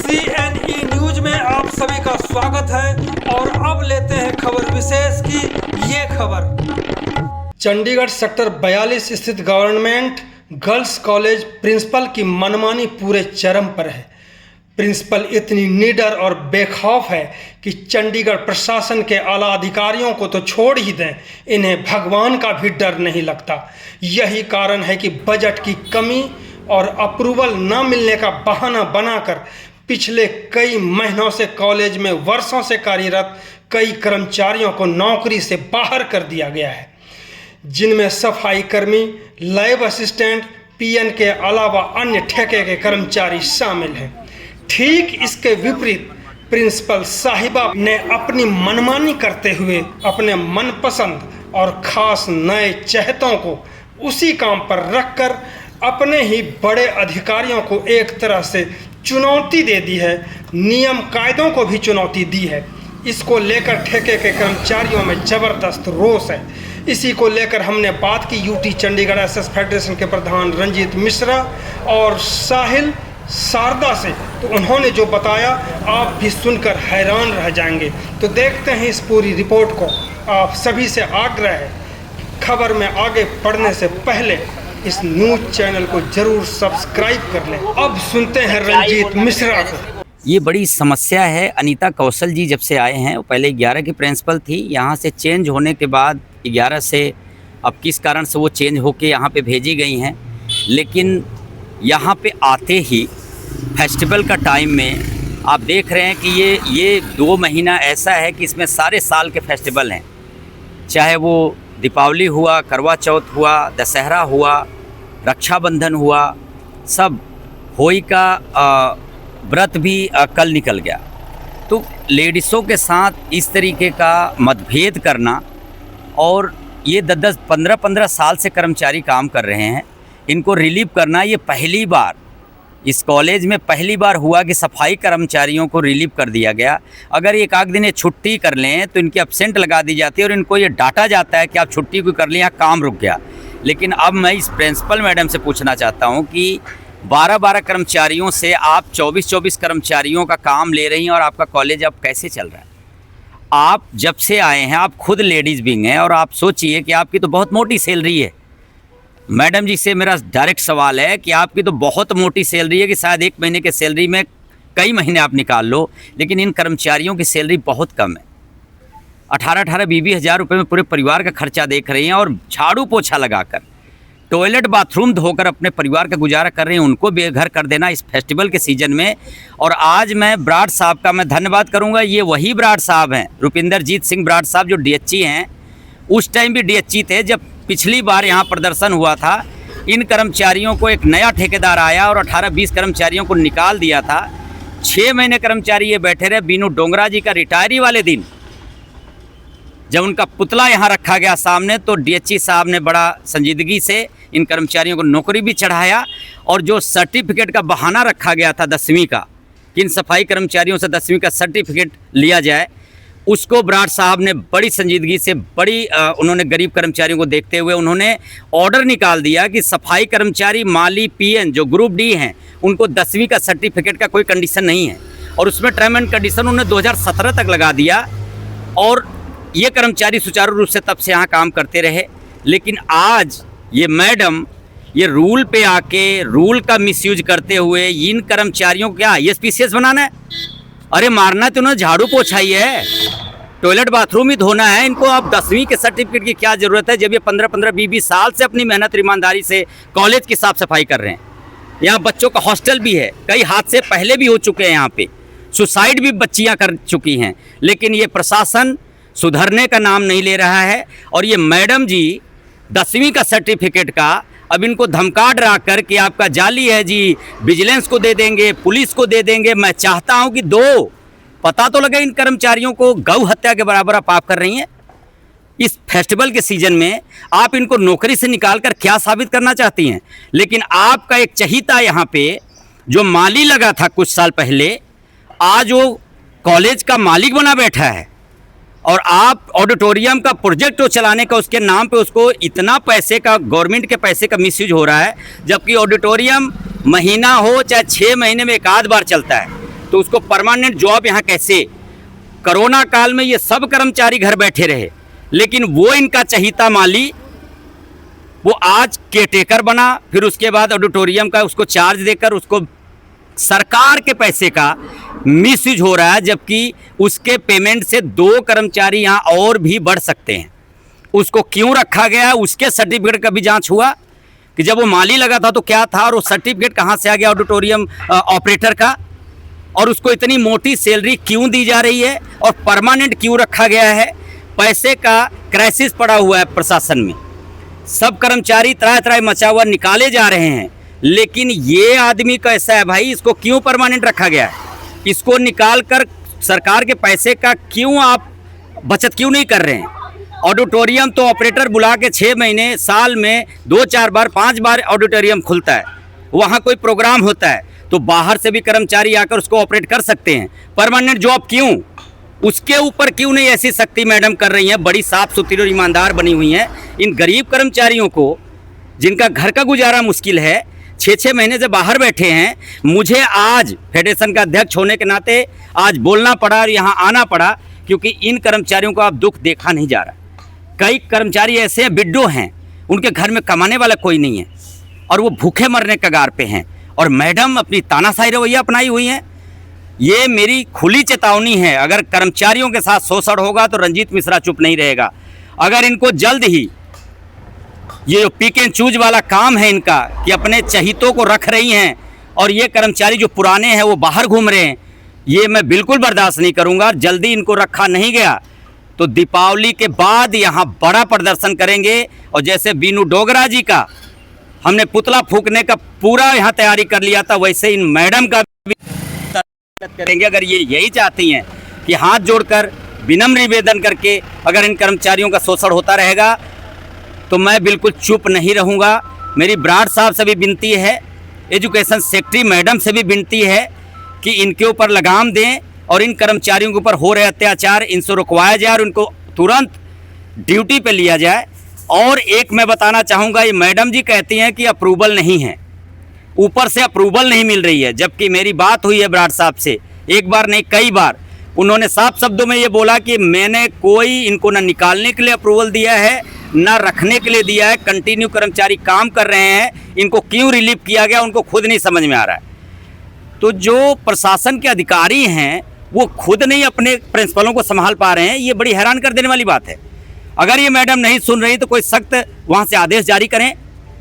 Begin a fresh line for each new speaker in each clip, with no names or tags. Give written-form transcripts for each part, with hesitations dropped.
CNE news में आप सभी का स्वागत है और अब लेते हैं खबर विशेष की ये खबर। चंडीगढ़ सेक्टर 42 स्थित गवर्नमेंट गर्ल्स कॉलेज प्रिंसिपल की मनमानी पूरे चरम पर है। प्रिंसिपल इतनी निडर और बेखौफ है कि चंडीगढ़ प्रशासन के आला अधिकारियों को तो छोड़ ही दें, इन्हें भगवान का भी डर नहीं लगता। यही कारण है कि बजट की कमी और अप्रूवल न मिलने का बहाना बनाकर पिछले कई महीनों से कॉलेज में वर्षों से कार्यरत कई कर्मचारियों को नौकरी से बाहर कर दिया गया है, जिनमें सफाई कर्मी, लैब असिस्टेंट, पीएन के अलावा अन्य ठेके के कर्मचारी शामिल हैं। ठीक इसके विपरीत प्रिंसिपल साहिबा ने अपनी मनमानी करते हुए अपने मनपसंद और खास नए चहेतों को उसी काम पर रखकर अपने ही बड़े अधिकारियों को एक तरह से चुनौती दे दी है, नियम कायदों को भी चुनौती दी है। इसको लेकर ठेके के कर्मचारियों में ज़बरदस्त रोष है। इसी को लेकर हमने बात की यूटी चंडीगढ़ एसएस फेडरेशन के प्रधान रंजीत मिश्रा और साहिल शारदा से, तो उन्होंने जो बताया आप भी सुनकर हैरान रह जाएंगे। तो देखते हैं इस पूरी रिपोर्ट को। आप सभी से आग्रह है, खबर में आगे बढ़ने से पहले इस न्यूज चैनल को जरूर सब्सक्राइब कर लें। अब सुनते हैं रंजीत मिश्रा को।
ये बड़ी समस्या है। अनीता कौशल जी जब से आए हैं, वो पहले 11 की प्रिंसिपल थी, यहाँ से चेंज होने के बाद 11 से अब किस कारण से वो चेंज होके यहाँ पे भेजी गई हैं, लेकिन यहाँ पे आते ही फेस्टिवल का टाइम में आप देख रहे हैं कि ये 2 महीना ऐसा है कि इसमें सारे साल के फेस्टिवल हैं, चाहे वो दीपावली हुआ, करवा चौथ हुआ, दशहरा हुआ, रक्षाबंधन हुआ, सब होली का व्रत भी कल निकल गया। तो लेडीज़ों के साथ इस तरीके का मतभेद करना, और ये 10-10, 15-15 साल से कर्मचारी काम कर रहे हैं, इनको रिलीव करना, ये पहली बार इस कॉलेज में पहली बार हुआ कि सफाई कर्मचारियों को रिलीव कर दिया गया। अगर एक आध दिन ये छुट्टी कर लें तो इनकी एब्सेंट लगा दी जाती है और इनको ये डांटा जाता है कि आप छुट्टी क्यों कर लें, यहाँ काम रुक गया। लेकिन अब मैं इस प्रिंसिपल मैडम से पूछना चाहता हूँ कि 12-12 कर्मचारियों से आप 24-24 कर्मचारियों का काम ले रही हैं और आपका कॉलेज अब कैसे चल रहा है? आप जब से आए हैं, आप खुद लेडीज़ विंग हैं और आप सोचिए कि आपकी तो बहुत मोटी सैलरी है। मैडम जी से मेरा डायरेक्ट सवाल है कि आपकी तो बहुत मोटी सैलरी है कि शायद 1 महीने के सैलरी में कई महीने आप निकाल लो, लेकिन इन कर्मचारियों की सैलरी बहुत कम है। 18-20 हज़ार रुपये में पूरे परिवार का खर्चा देख रही हैं और झाड़ू पोछा लगाकर, टॉयलेट बाथरूम धोकर अपने परिवार का गुजारा कर रही हैं। उनको बेघर कर देना इस फेस्टिवल के सीज़न में। और आज मैं ब्राड साहब का मैं धन्यवाद करूँगा। ये वही ब्राड साहब हैं, रुपिंदरजीत सिंह ब्राड साहब, जो DHE हैं। उस टाइम भी DHE थे जब पिछली बार यहाँ प्रदर्शन हुआ था। इन कर्मचारियों को एक नया ठेकेदार आया और 18-20 कर्मचारियों को निकाल दिया था। 6 महीने कर्मचारी ये बैठे रहे। बीनू डोंगरा जी का रिटायरी वाले दिन जब उनका पुतला यहाँ रखा गया सामने, तो DHE साहब ने बड़ा संजीदगी से इन कर्मचारियों को नौकरी भी चढ़ाया। और जो सर्टिफिकेट का बहाना रखा गया था 10वीं का, कि इन सफाई कर्मचारियों से 10वीं का सर्टिफिकेट लिया जाए, उसको ब्राड साहब ने बड़ी संजीदगी से उन्होंने गरीब कर्मचारियों को देखते हुए उन्होंने ऑर्डर निकाल दिया कि सफाई कर्मचारी, माली, PN जो ग्रुप D हैं, उनको 10वीं का सर्टिफिकेट का कोई कंडीशन नहीं है। और उसमें टर्म एंड कंडीशन उन्होंने 2017 तक लगा दिया और ये कर्मचारी सुचारू रूप से तब से यहाँ काम करते रहे। लेकिन आज ये मैडम ये रूल पे आके रूल का मिसयूज करते हुए इन कर्मचारियों को क्या ISPCS बनाना है? अरे मारना तो उन्होंने झाड़ू पोछा ही है, टॉयलेट बाथरूम ही धोना है। इनको अब 10वीं के सर्टिफिकेट की क्या ज़रूरत है, जब ये 15-15, 20-20 साल से अपनी मेहनत और ईमानदारी से कॉलेज की साफ़ सफाई कर रहे हैं। यहाँ बच्चों का हॉस्टल भी है, कई हादसे पहले भी हो चुके हैं, यहाँ पे सुसाइड भी बच्चियाँ कर चुकी हैं, लेकिन ये प्रशासन सुधरने का नाम नहीं ले रहा है। और ये मैडम जी 10वीं का सर्टिफिकेट का अब इनको धमका डरा कर कि आपका जाली है जी, विजिलेंस को दे देंगे, पुलिस को दे देंगे। मैं चाहता हूं कि पता तो लगे इन कर्मचारियों को। गौ हत्या के बराबर आप पाप कर रही हैं। इस फेस्टिवल के सीजन में आप इनको नौकरी से निकाल कर क्या साबित करना चाहती हैं? लेकिन आपका एक चहीता यहाँ पे जो माली लगा था कुछ साल पहले, आज वो कॉलेज का मालिक बना बैठा है। और आप ऑडिटोरियम का प्रोजेक्ट चलाने का उसके नाम पे उसको इतना पैसे का, गवर्नमेंट के पैसे का मिसयूज हो रहा है, जबकि ऑडिटोरियम महीना हो चाहे 6 महीने में एक आध बार चलता है। तो उसको परमानेंट जॉब यहाँ कैसे? कोरोना काल में ये सब कर्मचारी घर बैठे रहे, लेकिन वो इनका चहीता माली वो आज केयरटेकर बना, फिर उसके बाद ऑडिटोरियम का उसको चार्ज देकर उसको सरकार के पैसे का मिसयूज हो रहा है, जबकि उसके पेमेंट से 2 कर्मचारी यहाँ और भी बढ़ सकते हैं। उसको क्यों रखा गया? उसके सर्टिफिकेट का भी जांच हुआ कि जब वो माली लगा था तो क्या था, और वो सर्टिफिकेट कहाँ से आ गया ऑडिटोरियम ऑपरेटर का, और उसको इतनी मोटी सैलरी क्यों दी जा रही है और परमानेंट क्यों रखा गया है? पैसे का क्राइसिस पड़ा हुआ है प्रशासन में, सब कर्मचारी त्राहि मचा हुआ निकाले जा रहे हैं, लेकिन ये आदमी कैसा है भाई? इसको क्यों परमानेंट रखा गया है? इसको निकाल कर सरकार के पैसे का क्यों आप बचत क्यों नहीं कर रहे हैं? ऑडिटोरियम तो ऑपरेटर बुला के 6 महीने साल में 2-4 बार 5 बार ऑडिटोरियम खुलता है, वहाँ कोई प्रोग्राम होता है तो बाहर से भी कर्मचारी आकर उसको ऑपरेट कर सकते हैं। परमानेंट जॉब क्यों? उसके ऊपर क्यों नहीं ऐसी सख्ती मैडम कर रही हैं? बड़ी साफ सुथरी और ईमानदार बनी हुई हैं। इन गरीब कर्मचारियों को जिनका घर का गुजारा मुश्किल है, 6-6 महीने से बाहर बैठे हैं, मुझे आज फेडरेशन का अध्यक्ष होने के नाते आज बोलना पड़ा और यहाँ आना पड़ा, क्योंकि इन कर्मचारियों को अब दुख देखा नहीं जा रहा। कई कर्मचारी ऐसे हैं, बिड्डो हैं, उनके घर में कमाने वाला कोई नहीं है और वो भूखे मरने कगार पे हैं, और मैडम अपनी तानाशाही रवैया अपनाई हुई हैं। ये मेरी खुली चेतावनी है, अगर कर्मचारियों के साथ शोषण होगा तो रंजीत मिश्रा चुप नहीं रहेगा। अगर इनको जल्द ही ये पिक एंड चूज वाला काम है इनका कि अपने चहितों को रख रही हैं और ये कर्मचारी जो पुराने हैं वो बाहर घूम रहे हैं, ये मैं बिल्कुल बर्दाश्त नहीं करूंगा। जल्दी इनको रखा नहीं गया तो दीपावली के बाद यहाँ बड़ा प्रदर्शन करेंगे, और जैसे बीनू डोगरा जी का हमने पुतला फूंकने का पूरा यहाँ तैयारी कर लिया था, वैसे इन मैडम का भी करेंगे। अगर ये यही चाहती हैं कि हाथ जोड़कर विनम्र निवेदन करके अगर इन कर्मचारियों का शोषण होता रहेगा तो मैं बिल्कुल चुप नहीं रहूँगा। मेरी ब्राड साहब से भी विनती है, एजुकेशन सेक्रेटरी मैडम से भी विनती है कि इनके ऊपर लगाम दें और इन कर्मचारियों के ऊपर हो रहे अत्याचार इनसे रुकवाया जाए और इनको तुरंत ड्यूटी पे लिया जाए। और एक मैं बताना चाहूँगा, ये मैडम जी कहती हैं कि अप्रूवल नहीं है, ऊपर से अप्रूवल नहीं मिल रही है, जबकि मेरी बात हुई है ब्राड साहब से एक बार नहीं कई बार। उन्होंने साफ शब्दों में ये बोला कि मैंने कोई इनको ना निकालने के लिए अप्रूवल दिया है ना रखने के लिए दिया है, कंटिन्यू कर्मचारी काम कर रहे हैं, इनको क्यों रिलीव किया गया उनको खुद नहीं समझ में आ रहा है। तो जो प्रशासन के अधिकारी हैं वो खुद नहीं अपने प्रिंसिपलों को संभाल पा रहे हैं, ये बड़ी हैरान कर देने वाली बात है। अगर ये मैडम नहीं सुन रही तो कोई सख्त वहाँ से आदेश जारी करें,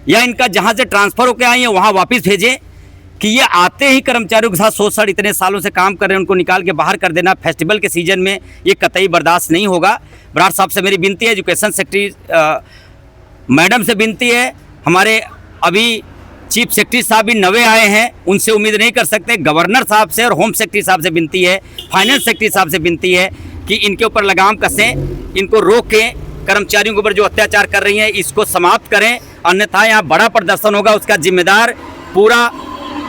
या इनका जहाँ से ट्रांसफ़र होकर आई है वहाँ वापस भेजें कि ये आते ही कर्मचारियों के साथ शोषण, इतने सालों से काम कर रहे हैं उनको निकाल के बाहर कर देना फेस्टिवल के सीजन में, ये कतई बर्दाश्त नहीं होगा। ब्राड साहब से मेरी विनती है, एजुकेशन सेक्रेटरी मैडम से विनती है, हमारे अभी चीफ सेक्रेटरी साहब भी नवे आए हैं, उनसे उम्मीद नहीं कर सकते। गवर्नर साहब से और होम सेक्रेटरी साहब से विनती है, फाइनेंस सेक्रेटरी साहब से विनती है कि इनके ऊपर लगाम कसें, इनको रोकें, कर्मचारियों के ऊपर जो अत्याचार कर रही हैं इसको समाप्त करें, अन्यथा यहाँ बड़ा प्रदर्शन होगा। उसका जिम्मेदार पूरा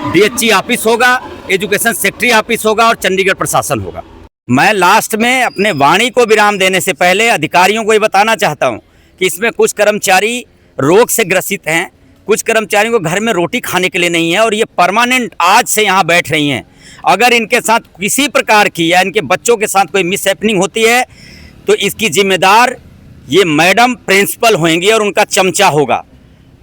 डीएचई ऑफिस होगा, एजुकेशन सेक्रेटरी ऑफिस होगा और चंडीगढ़ प्रशासन होगा। मैं लास्ट में अपने वाणी को विराम देने से पहले अधिकारियों को ये बताना चाहता हूँ कि इसमें कुछ कर्मचारी रोग से ग्रसित हैं, कुछ कर्मचारियों को घर में रोटी खाने के लिए नहीं है और ये परमानेंट आज से यहाँ बैठ रही हैं। अगर इनके साथ किसी प्रकार की या इनके बच्चों के साथ कोई मिसहैपनिंग होती है तो इसकी जिम्मेदार ये मैडम प्रिंसिपल होंगी और उनका चमचा होगा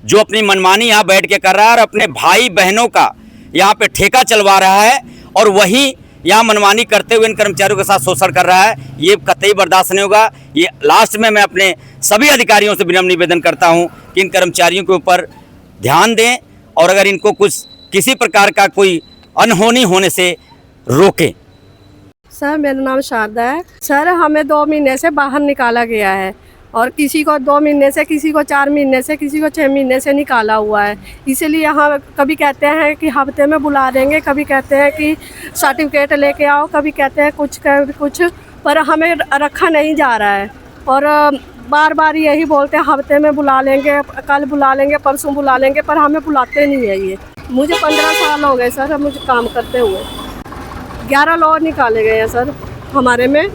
जो अपनी मनमानी यहाँ बैठ के कर रहा है और अपने भाई बहनों का यहाँ पे ठेका चलवा रहा है और वही यहाँ मनमानी करते हुए इन कर्मचारियों के साथ शोषण कर रहा है। ये कतई बर्दाश्त नहीं होगा। ये लास्ट में मैं अपने सभी अधिकारियों से विनम्र निवेदन करता हूँ कि इन कर्मचारियों के ऊपर ध्यान दें और अगर इनको कुछ किसी प्रकार का कोई अनहोनी होने से रोकें।
सर मेरा नाम शारदा है। सर हमें 2 महीने से बाहर निकाला गया है और किसी को 2 महीने से, किसी को 4 महीने से, किसी को 6 महीने से निकाला हुआ है। इसीलिए यहाँ कभी कहते हैं कि हफ्ते में बुला देंगे, कभी कहते हैं कि सर्टिफिकेट लेके आओ, कभी कहते हैं कुछ, पर हमें रखा नहीं जा रहा है और बार बार यही बोलते हैं हफ्ते में बुला लेंगे, कल बुला लेंगे, परसों बुला लेंगे, पर हमें बुलाते नहीं है। ये मुझे 15 साल हो गए सर मुझे काम करते हुए। 11 लोग निकाले गए हैं सर हमारे में,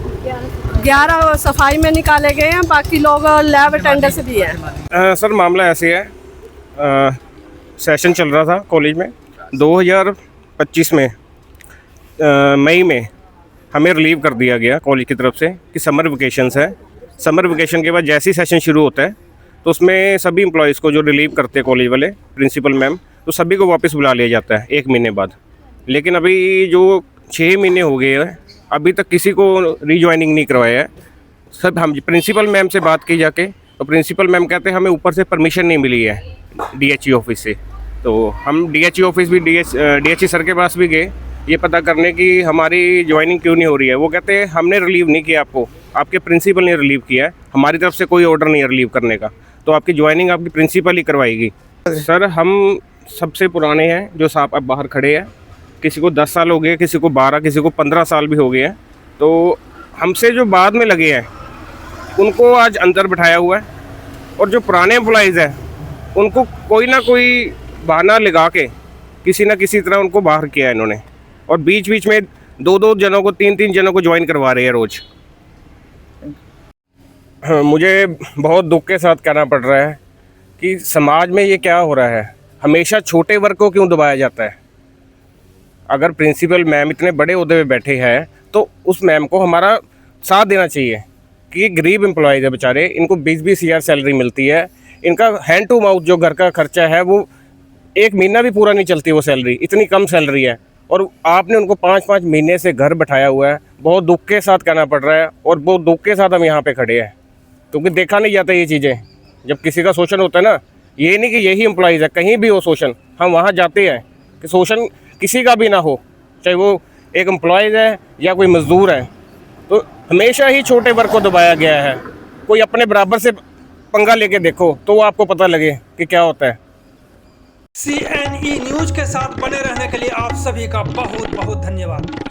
11 सफाई में निकाले गए हैं, बाकी लोग लैब अटेंडेंस भी हैं।
सर मामला ऐसे है, सेशन चल रहा था कॉलेज में 2025 में, मई में हमें रिलीव कर दिया गया कॉलेज की तरफ से कि समर वेकेशंस है। समर वेकेशन के बाद जैसे ही सेशन शुरू होता है तो उसमें सभी एम्प्लॉयज़ को जो रिलीव करते हैं कॉलेज वाले प्रिंसिपल मैम, तो सभी को वापस बुला लिया जाता है 1 महीने बाद। लेकिन अभी जो 6 महीने हो गए हैं, अभी तक किसी को रीज्वाइनिंग नहीं करवाया है। सब हम प्रिंसिपल मैम से बात की जाके, तो प्रिंसिपल मैम कहते हैं हमें ऊपर से परमिशन नहीं मिली है DHE ऑफिस से। तो हम DHE ऑफिस भी DHE सर के पास भी गए ये पता करने की हमारी ज्वाइनिंग क्यों नहीं हो रही है। वो कहते हैं हमने रिलीव नहीं किया आपको, आपके प्रिंसिपल ने रिलीव किया है, हमारी तरफ से कोई ऑर्डर नहीं है रिलीव करने का, तो आपकी ज्वाइनिंग आपकी प्रिंसिपल ही करवाएगी। सर हम सबसे पुराने हैं जो साहब अब बाहर खड़े हैं, किसी को 10 साल हो गए, किसी को 12, किसी को 15 साल भी हो गए हैं। तो हमसे जो बाद में लगे हैं उनको आज अंदर बिठाया हुआ है, और जो पुराने एम्प्लॉइज़ हैं उनको कोई ना कोई बहाना लगा के किसी ना किसी तरह उनको बाहर किया है इन्होंने, और बीच बीच में 2-2 जनों को 3-3 जनों को ज्वाइन करवा रहे हैं रोज़। हाँ, मुझे बहुत दुख के साथ कहना पड़ रहा है कि समाज में ये क्या हो रहा है, हमेशा छोटे वर्ग को क्यों दबाया जाता है। अगर प्रिंसिपल मैम इतने बड़े ओहदे पे बैठे हैं तो उस मैम को हमारा साथ देना चाहिए कि ये गरीब एम्प्लॉयज़ है बेचारे, इनको 20-20 हज़ार सैलरी मिलती है, इनका हैंड टू माउथ जो घर का खर्चा है वो 1 महीना भी पूरा नहीं चलती वो सैलरी, इतनी कम सैलरी है, और आपने उनको 5-5 महीने से घर बैठाया हुआ है। बहुत दुख के साथ कहना पड़ रहा है, और बहुत दुख के साथ हम यहाँ पे खड़े हैं, क्योंकि देखा नहीं जाता ये चीज़ें। जब किसी का शोषण होता है ना, ये नहीं कि यही एम्प्लॉयज़ है, कहीं भी हो शोषण, हम वहाँ जाते हैं कि शोषण किसी का भी ना हो, चाहे वो एक एम्प्लॉयज़ है या कोई मज़दूर है। तो हमेशा ही छोटे वर्ग को दबाया गया है। कोई अपने बराबर से पंगा लेके देखो तो आपको पता लगे कि क्या होता है।
CNE न्यूज़ के साथ बने रहने के लिए आप सभी का बहुत बहुत धन्यवाद।